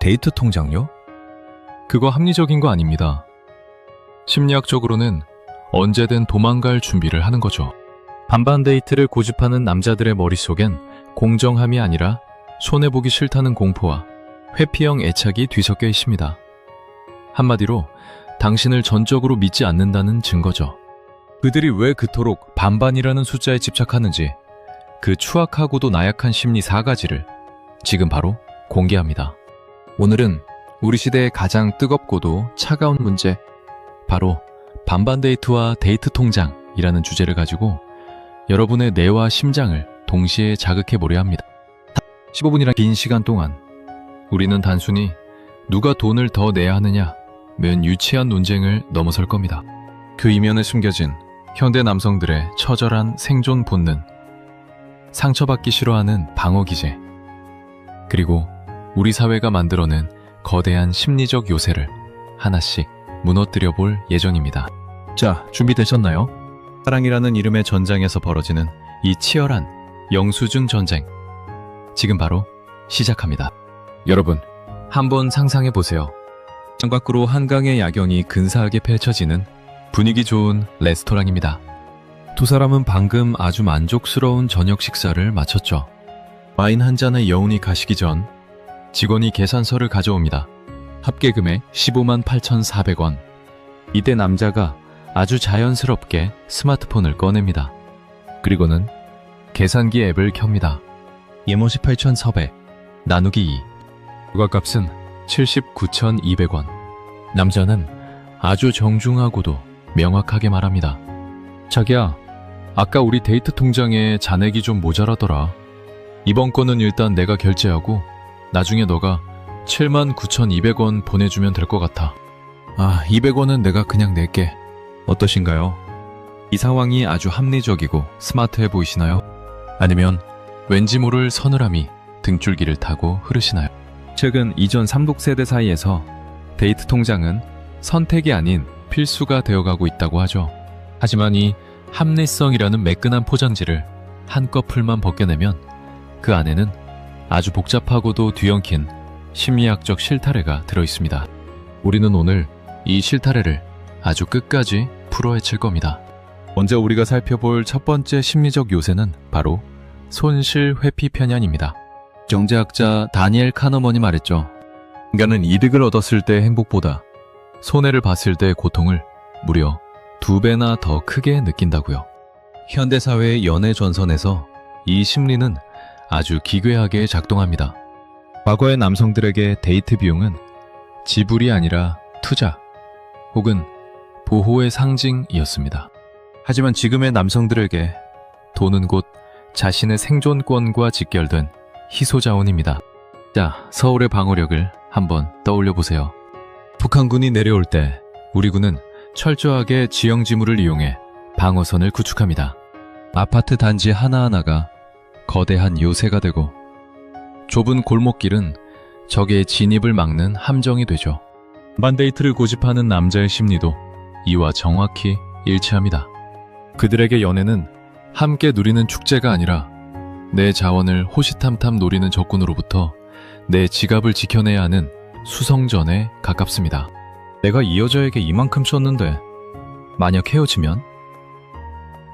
데이트 통장요? 그거 합리적인 거 아닙니다. 심리학적으로는 언제든 도망갈 준비를 하는 거죠. 반반 데이트를 고집하는 남자들의 머릿속엔 공정함이 아니라 손해보기 싫다는 공포와 회피형 애착이 뒤섞여 있습니다. 한마디로 당신을 전적으로 믿지 않는다는 증거죠. 그들이 왜 그토록 반반이라는 숫자에 집착하는지 그 추악하고도 나약한 심리 4가지를 지금 바로 공개합니다. 오늘은 우리 시대의 가장 뜨겁고도 차가운 문제, 바로 반반 데이트와 데이트 통장이라는 주제를 가지고 여러분의 뇌와 심장을 동시에 자극해 보려 합니다. 15분이란 긴 시간 동안 우리는 단순히 누가 돈을 더 내야 하느냐 면 유치한 논쟁을 넘어설 겁니다. 그 이면에 숨겨진 현대 남성들의 처절한 생존 본능, 상처받기 싫어하는 방어 기제, 그리고 우리 사회가 만들어낸 거대한 심리적 요새를 하나씩 무너뜨려 볼 예정입니다. 자, 준비되셨나요? 사랑이라는 이름의 전장에서 벌어지는 이 치열한 영수증 전쟁, 지금 바로 시작합니다. 여러분, 한번 상상해 보세요. 창밖으로 한강의 야경이 근사하게 펼쳐지는 분위기 좋은 레스토랑입니다. 두 사람은 방금 아주 만족스러운 저녁 식사를 마쳤죠. 와인 한 잔의 여운이 가시기 전 직원이 계산서를 가져옵니다. 합계금액 158,400원. 이때 남자가 아주 자연스럽게 스마트폰을 꺼냅니다. 그리고는 계산기 앱을 켭니다. 예모 18,400, 나누기 2. 부가값은 79,200원. 남자는 아주 정중하고도 명확하게 말합니다. 자기야, 아까 우리 데이트 통장에 잔액이 좀 모자라더라. 이번 건은 일단 내가 결제하고 나중에 너가 79,200원 보내주면 될 것 같아. 200원은 내가 그냥 낼게. 어떠신가요? 이 상황이 아주 합리적이고 스마트해 보이시나요? 아니면 왠지 모를 서늘함이 등줄기를 타고 흐르시나요? 최근 이전 삼독세대 사이에서 데이트 통장은 선택이 아닌 필수가 되어가고 있다고 하죠. 하지만 이 합리성이라는 매끈한 포장지를 한꺼풀만 벗겨내면 그 안에는 아주 복잡하고도 뒤엉킨 심리학적 실타래가 들어있습니다. 우리는 오늘 이 실타래를 아주 끝까지 풀어헤칠 겁니다. 먼저 우리가 살펴볼 첫 번째 심리적 요새는 바로 손실 회피 편향입니다. 경제학자 다니엘 카너먼이 말했죠. 인간은 이득을 얻었을 때의 행복보다 손해를 봤을 때의 고통을 무려 2배나 더 크게 느낀다고요. 현대사회의 연애 전선에서 이 심리는 아주 기괴하게 작동합니다. 과거의 남성들에게 데이트 비용은 지불이 아니라 투자 혹은 보호의 상징이었습니다. 하지만 지금의 남성들에게 돈은 곧 자신의 생존권과 직결된 희소자원입니다. 자, 서울의 방어력을 한번 떠올려 보세요. 북한군이 내려올 때 우리 군은 철저하게 지형지물을 이용해 방어선을 구축합니다. 아파트 단지 하나하나가 거대한 요새가 되고 좁은 골목길은 적의 진입을 막는 함정이 되죠. 반데이트를 고집하는 남자의 심리도 이와 정확히 일치합니다. 그들에게 연애는 함께 누리는 축제가 아니라 내 자원을 호시탐탐 노리는 적군으로부터 내 지갑을 지켜내야 하는 수성전에 가깝습니다. 내가 이 여자에게 이만큼 썼는데 만약 헤어지면?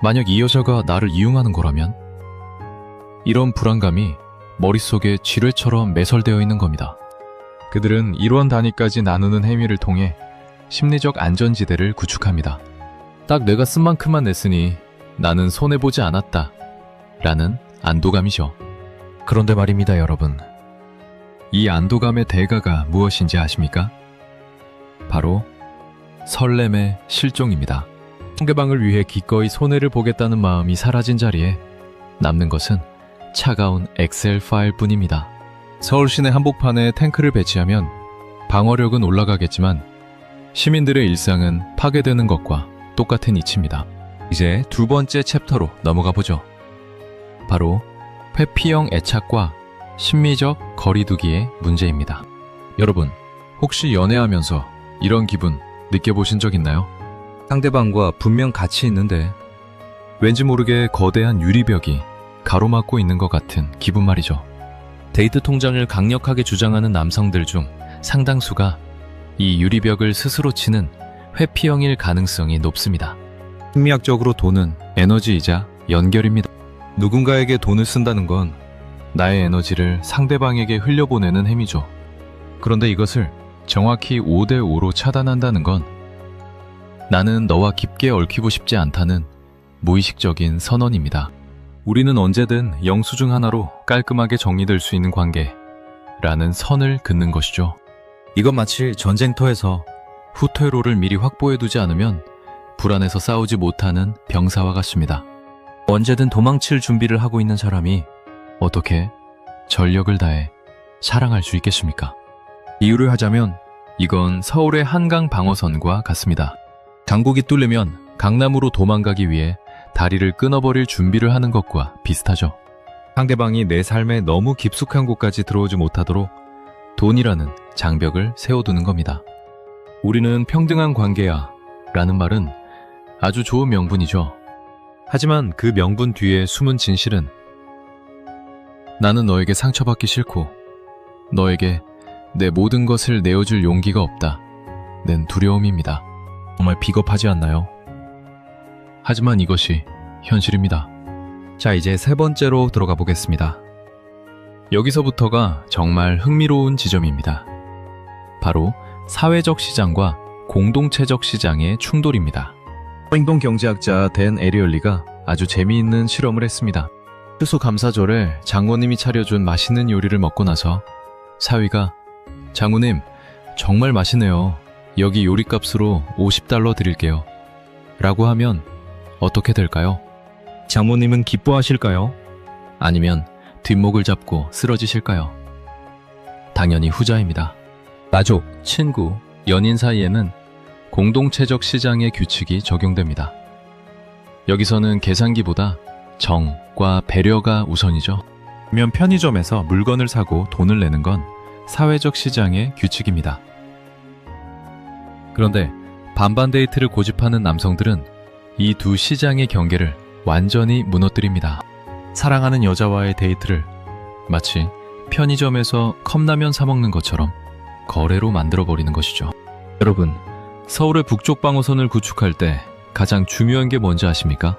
만약 이 여자가 나를 이용하는 거라면? 이런 불안감이 머릿속에 지뢰처럼 매설되어 있는 겁니다. 그들은 1원 단위까지 나누는 행위를 통해 심리적 안전지대를 구축합니다. 딱 내가 쓴 만큼만 냈으니 나는 손해보지 않았다 라는 안도감이죠. 그런데 말입니다, 여러분. 이 안도감의 대가가 무엇인지 아십니까? 바로 설렘의 실종입니다. 상대방을 위해 기꺼이 손해를 보겠다는 마음이 사라진 자리에 남는 것은 차가운 엑셀 파일 뿐입니다. 서울 시내 한복판에 탱크를 배치하면 방어력은 올라가겠지만 시민들의 일상은 파괴되는 것과 똑같은 이치입니다. 이제 두 번째 챕터로 넘어가 보죠. 바로 회피형 애착과 심리적 거리두기의 문제입니다. 여러분, 혹시 연애하면서 이런 기분 느껴보신 적 있나요? 상대방과 분명 같이 있는데 왠지 모르게 거대한 유리벽이 가로막고 있는 것 같은 기분 말이죠. 데이트 통장을 강력하게 주장하는 남성들 중 상당수가 이 유리벽을 스스로 치는 회피형일 가능성이 높습니다. 심리학적으로 돈은 에너지이자 연결입니다. 누군가에게 돈을 쓴다는 건 나의 에너지를 상대방에게 흘려보내는 행위죠. 그런데 이것을 정확히 5대5로 차단한다는 건 나는 너와 깊게 얽히고 싶지 않다는 무의식적인 선언입니다. 우리는 언제든 영수 중 하나로 깔끔하게 정리될 수 있는 관계라는 선을 긋는 것이죠. 이건 마치 전쟁터에서 후퇴로를 미리 확보해두지 않으면 불안해서 싸우지 못하는 병사와 같습니다. 언제든 도망칠 준비를 하고 있는 사람이 어떻게 전력을 다해 사랑할 수 있겠습니까? 이유를 하자면 이건 서울의 한강 방어선과 같습니다. 강국이 뚫리면 강남으로 도망가기 위해 다리를 끊어버릴 준비를 하는 것과 비슷하죠. 상대방이 내 삶에 너무 깊숙한 곳까지 들어오지 못하도록 돈이라는 장벽을 세워두는 겁니다. 우리는 평등한 관계야 라는 말은 아주 좋은 명분이죠. 하지만 그 명분 뒤에 숨은 진실은 나는 너에게 상처받기 싫고 너에게 내 모든 것을 내어줄 용기가 없다 는 두려움입니다. 정말 비겁하지 않나요? 하지만 이것이 현실입니다. 자, 이제 세 번째로 들어가 보겠습니다. 여기서부터가 정말 흥미로운 지점입니다. 바로 사회적 시장과 공동체적 시장의 충돌입니다. 행동 경제학자 댄 에리얼리가 아주 재미있는 실험을 했습니다. 추수감사절에 장모님이 차려준 맛있는 요리를 먹고 나서 사위가 장모님 정말 맛있네요. 여기 요리값으로 $50 드릴게요. 라고 하면 어떻게 될까요? 장모님은 기뻐하실까요? 아니면 뒷목을 잡고 쓰러지실까요? 당연히 후자입니다. 가족, 친구, 연인 사이에는 공동체적 시장의 규칙이 적용됩니다. 여기서는 계산기보다 정과 배려가 우선이죠. 면 편의점에서 물건을 사고 돈을 내는 건 사회적 시장의 규칙입니다. 그런데 반반 데이트를 고집하는 남성들은 이 두 시장의 경계를 완전히 무너뜨립니다. 사랑하는 여자와의 데이트를 마치 편의점에서 컵라면 사 먹는 것처럼 거래로 만들어버리는 것이죠. 여러분, 서울의 북쪽 방어선을 구축할 때 가장 중요한 게 뭔지 아십니까?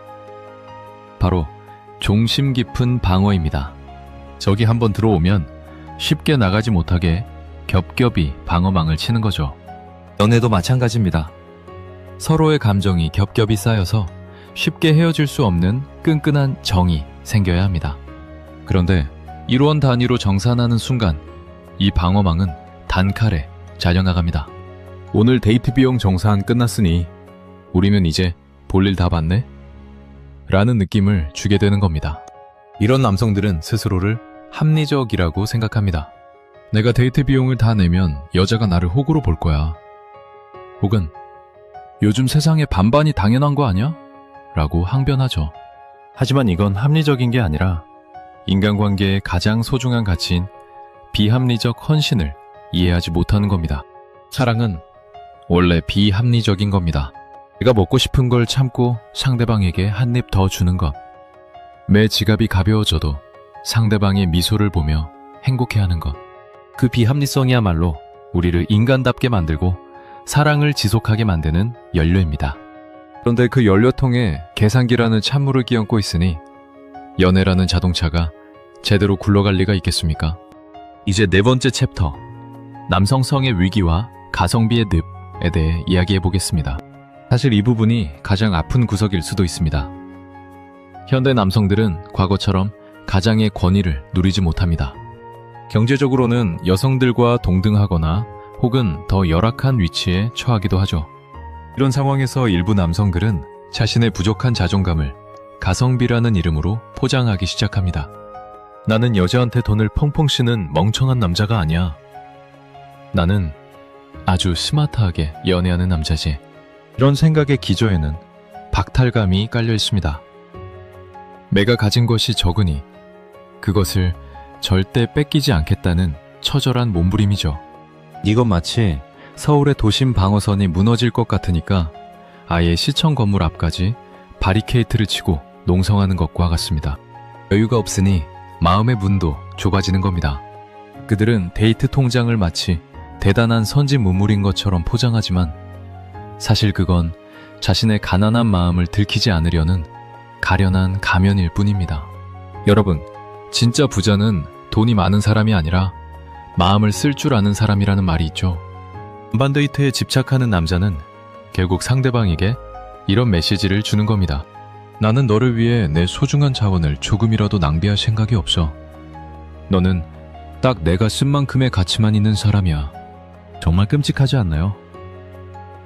바로 종심 깊은 방어입니다. 적이 한번 들어오면 쉽게 나가지 못하게 겹겹이 방어망을 치는 거죠. 연애도 마찬가지입니다. 서로의 감정이 겹겹이 쌓여서 쉽게 헤어질 수 없는 끈끈한 정이 생겨야 합니다. 그런데 1원 단위로 정산하는 순간 이 방어망은 단칼에 잘려나갑니다. 오늘 데이트 비용 정산 끝났으니 우리는 이제 볼일 다 봤네? 라는 느낌을 주게 되는 겁니다. 이런 남성들은 스스로를 합리적이라고 생각합니다. 내가 데이트 비용을 다 내면 여자가 나를 호구로 볼 거야. 혹은 요즘 세상에 반반이 당연한 거 아니야? 라고 항변하죠. 하지만 이건 합리적인 게 아니라 인간관계의 가장 소중한 가치인 비합리적 헌신을 이해하지 못하는 겁니다. 사랑은 원래 비합리적인 겁니다. 내가 먹고 싶은 걸 참고 상대방에게 한 입 더 주는 것. 매 지갑이 가벼워져도 상대방의 미소를 보며 행복해하는 것. 그 비합리성이야말로 우리를 인간답게 만들고 사랑을 지속하게 만드는 연료입니다. 그런데 그 연료통에 계산기라는 찬물을 끼얹고 있으니 연애라는 자동차가 제대로 굴러갈 리가 있겠습니까? 이제 네 번째 챕터, 남성성의 위기와 가성비의 늪에 대해 이야기해 보겠습니다. 사실 이 부분이 가장 아픈 구석일 수도 있습니다. 현대 남성들은 과거처럼 가장의 권위를 누리지 못합니다. 경제적으로는 여성들과 동등하거나 혹은 더 열악한 위치에 처하기도 하죠. 이런 상황에서 일부 남성들은 자신의 부족한 자존감을 가성비라는 이름으로 포장하기 시작합니다. 나는 여자한테 돈을 펑펑 쓰는 멍청한 남자가 아니야. 나는 아주 스마트하게 연애하는 남자지. 이런 생각의 기저에는 박탈감이 깔려 있습니다. 내가 가진 것이 적으니 그것을 절대 뺏기지 않겠다는 처절한 몸부림이죠. 이건 마치 서울의 도심 방어선이 무너질 것 같으니까 아예 시청 건물 앞까지 바리케이트를 치고 농성하는 것과 같습니다. 여유가 없으니 마음의 문도 좁아지는 겁니다. 그들은 데이트 통장을 마치 대단한 선지문물인 것처럼 포장하지만 사실 그건 자신의 가난한 마음을 들키지 않으려는 가련한 가면일 뿐입니다. 여러분, 진짜 부자는 돈이 많은 사람이 아니라 마음을 쓸 줄 아는 사람이라는 말이 있죠. 반반데이트에 집착하는 남자는 결국 상대방에게 이런 메시지를 주는 겁니다. 나는 너를 위해 내 소중한 자원을 조금이라도 낭비할 생각이 없어. 너는 딱 내가 쓴 만큼의 가치만 있는 사람이야. 정말 끔찍하지 않나요?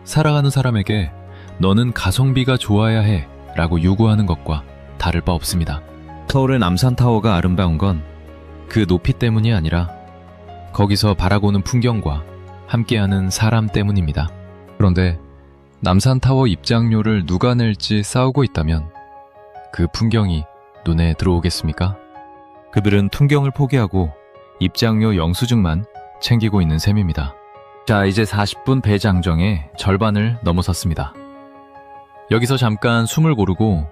사랑하는 사람에게 너는 가성비가 좋아야 해 라고 요구하는 것과 다를 바 없습니다. 서울의 남산타워가 아름다운 건 그 높이 때문이 아니라 거기서 바라보는 풍경과 함께하는 사람 때문입니다. 그런데 남산타워 입장료를 누가 낼지 싸우고 있다면 그 풍경이 눈에 들어오겠습니까? 그들은 풍경을 포기하고 입장료 영수증만 챙기고 있는 셈입니다. 자, 이제 40분 배장정의 절반을 넘어섰습니다. 여기서 잠깐 숨을 고르고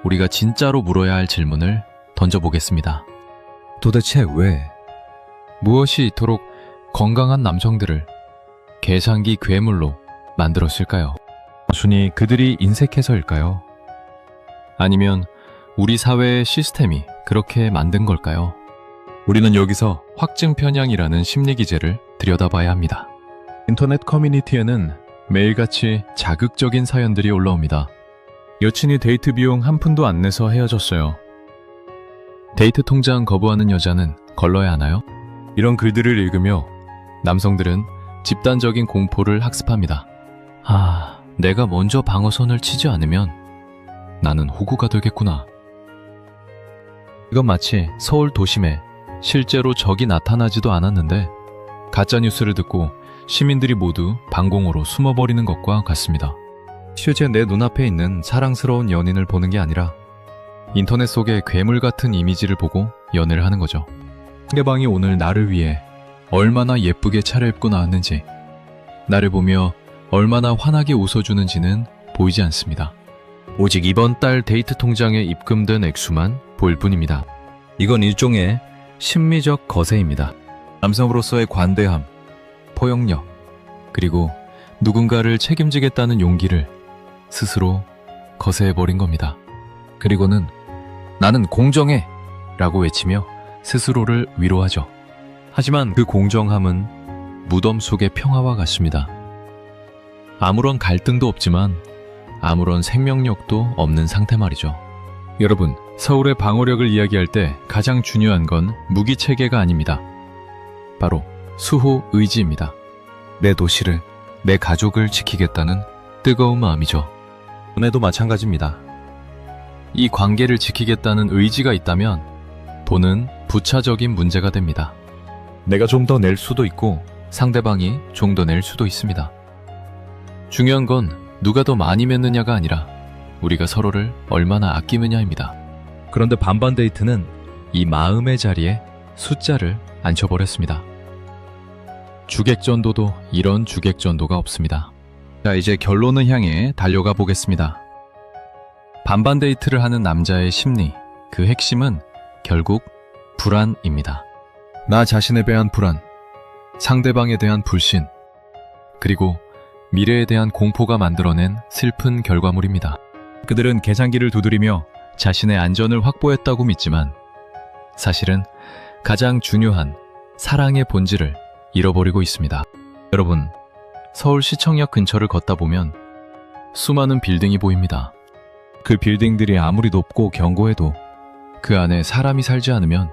우리가 진짜로 물어야 할 질문을 던져보겠습니다. 도대체 왜? 무엇이 이토록 건강한 남성들을 계산기 괴물로 만들었을까요? 단순히 그들이 인색해서일까요? 아니면 우리 사회의 시스템이 그렇게 만든 걸까요? 우리는 여기서 확증 편향이라는 심리 기제를 들여다봐야 합니다. 인터넷 커뮤니티에는 매일같이 자극적인 사연들이 올라옵니다. 여친이 데이트 비용 한 푼도 안 내서 헤어졌어요. 데이트 통장 거부하는 여자는 걸러야 하나요? 이런 글들을 읽으며 남성들은 집단적인 공포를 학습합니다. 내가 먼저 방어선을 치지 않으면 나는 호구가 되겠구나. 이건 마치 서울 도심에 실제로 적이 나타나지도 않았는데 가짜뉴스를 듣고 시민들이 모두 방공호로 숨어버리는 것과 같습니다. 실제 내 눈앞에 있는 사랑스러운 연인을 보는 게 아니라 인터넷 속의 괴물 같은 이미지를 보고 연애를 하는 거죠. 상대방이 오늘 나를 위해 얼마나 예쁘게 차려입고 나왔는지, 나를 보며 얼마나 환하게 웃어주는지는 보이지 않습니다. 오직 이번 달 데이트 통장에 입금된 액수만 보일 뿐입니다. 이건 일종의 심리적 거세입니다. 남성으로서의 관대함, 포용력, 그리고 누군가를 책임지겠다는 용기를 스스로 거세해버린 겁니다. 그리고는 나는 공정해! 라고 외치며 스스로를 위로하죠. 하지만 그 공정함은 무덤 속의 평화와 같습니다. 아무런 갈등도 없지만 아무런 생명력도 없는 상태 말이죠. 여러분, 서울의 방어력을 이야기할 때 가장 중요한 건 무기체계가 아닙니다. 바로 수호 의지입니다. 내 도시를, 내 가족을 지키겠다는 뜨거운 마음이죠. 돈에도 마찬가지입니다. 이 관계를 지키겠다는 의지가 있다면 돈은 부차적인 문제가 됩니다. 내가 좀 더 낼 수도 있고 상대방이 좀 더 낼 수도 있습니다. 중요한 건 누가 더 많이 맺느냐가 아니라 우리가 서로를 얼마나 아끼느냐입니다. 그런데 반반 데이트는 이 마음의 자리에 숫자를 앉혀버렸습니다. 주객전도도 이런 주객전도가 없습니다. 자, 이제 결론을 향해 달려가 보겠습니다. 반반 데이트를 하는 남자의 심리, 그 핵심은 결국 불안입니다. 나 자신에 대한 불안, 상대방에 대한 불신, 그리고 미래에 대한 공포가 만들어낸 슬픈 결과물입니다. 그들은 계산기를 두드리며 자신의 안전을 확보했다고 믿지만 사실은 가장 중요한 사랑의 본질을 잃어버리고 있습니다. 여러분, 서울시청역 근처를 걷다 보면 수많은 빌딩이 보입니다. 그 빌딩들이 아무리 높고 견고해도 그 안에 사람이 살지 않으면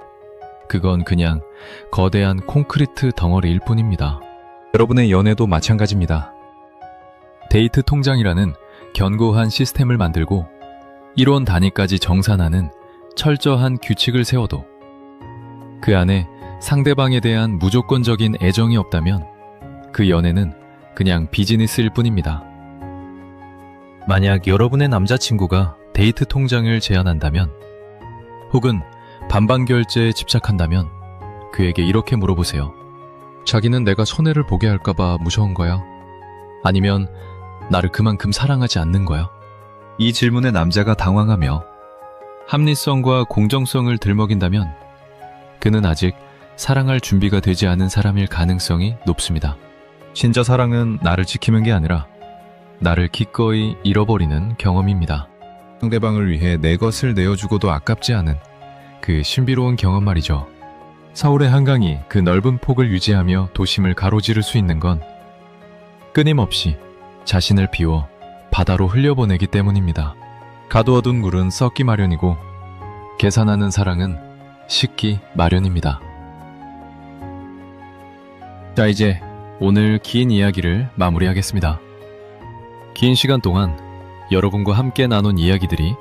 그건 그냥 거대한 콘크리트 덩어리일 뿐입니다. 여러분의 연애도 마찬가지입니다. 데이트 통장이라는 견고한 시스템을 만들고 1원 단위까지 정산하는 철저한 규칙을 세워도 그 안에 상대방에 대한 무조건적인 애정이 없다면 그 연애는 그냥 비즈니스일 뿐입니다. 만약 여러분의 남자친구가 데이트 통장을 제안한다면 혹은 반반 결제에 집착한다면 그에게 이렇게 물어보세요. 자기는 내가 손해를 보게 할까봐 무서운 거야? 아니면 나를 그만큼 사랑하지 않는 거야? 이 질문에 남자가 당황하며 합리성과 공정성을 들먹인다면 그는 아직 사랑할 준비가 되지 않은 사람일 가능성이 높습니다. 진짜 사랑은 나를 지키는 게 아니라 나를 기꺼이 잃어버리는 경험입니다. 상대방을 위해 내 것을 내어주고도 아깝지 않은 그 신비로운 경험 말이죠. 서울의 한강이 그 넓은 폭을 유지하며 도심을 가로지를 수 있는 건 끊임없이 자신을 비워 바다로 흘려보내기 때문입니다. 가두어둔 물은 썩기 마련이고 계산하는 사랑은 식기 마련입니다. 자, 이제 오늘 긴 이야기를 마무리하겠습니다. 긴 시간 동안 여러분과 함께 나눈 이야기들이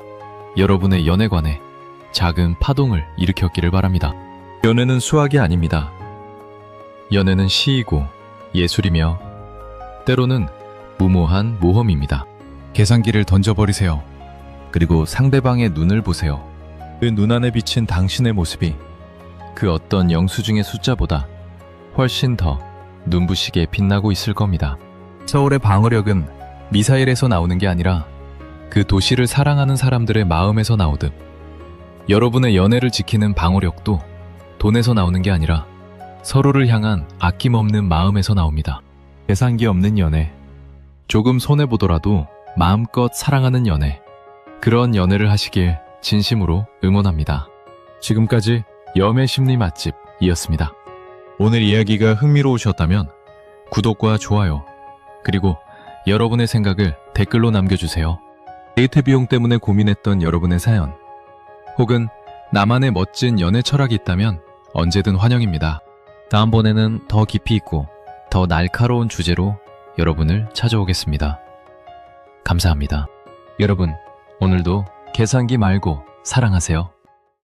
여러분의 연애관에 작은 파동을 일으켰기를 바랍니다. 연애는 수학이 아닙니다. 연애는 시이고 예술이며 때로는 무모한 모험입니다. 계산기를 던져버리세요. 그리고 상대방의 눈을 보세요. 그 눈 안에 비친 당신의 모습이 그 어떤 영수증의 숫자보다 훨씬 더 눈부시게 빛나고 있을 겁니다. 서울의 방어력은 미사일에서 나오는 게 아니라 그 도시를 사랑하는 사람들의 마음에서 나오듯 여러분의 연애를 지키는 방어력도 돈에서 나오는 게 아니라 서로를 향한 아낌없는 마음에서 나옵니다. 계산기 없는 연애, 조금 손해보더라도 마음껏 사랑하는 연애, 그런 연애를 하시길 진심으로 응원합니다. 지금까지 염의 심리 맛집이었습니다. 오늘 이야기가 흥미로우셨다면 구독과 좋아요, 그리고 여러분의 생각을 댓글로 남겨주세요. 데이트 비용 때문에 고민했던 여러분의 사연, 혹은 나만의 멋진 연애 철학이 있다면 언제든 환영입니다. 다음번에는 더 깊이 있고 더 날카로운 주제로 여러분을 찾아오겠습니다. 감사합니다. 여러분, 오늘도 계산기 말고 사랑하세요.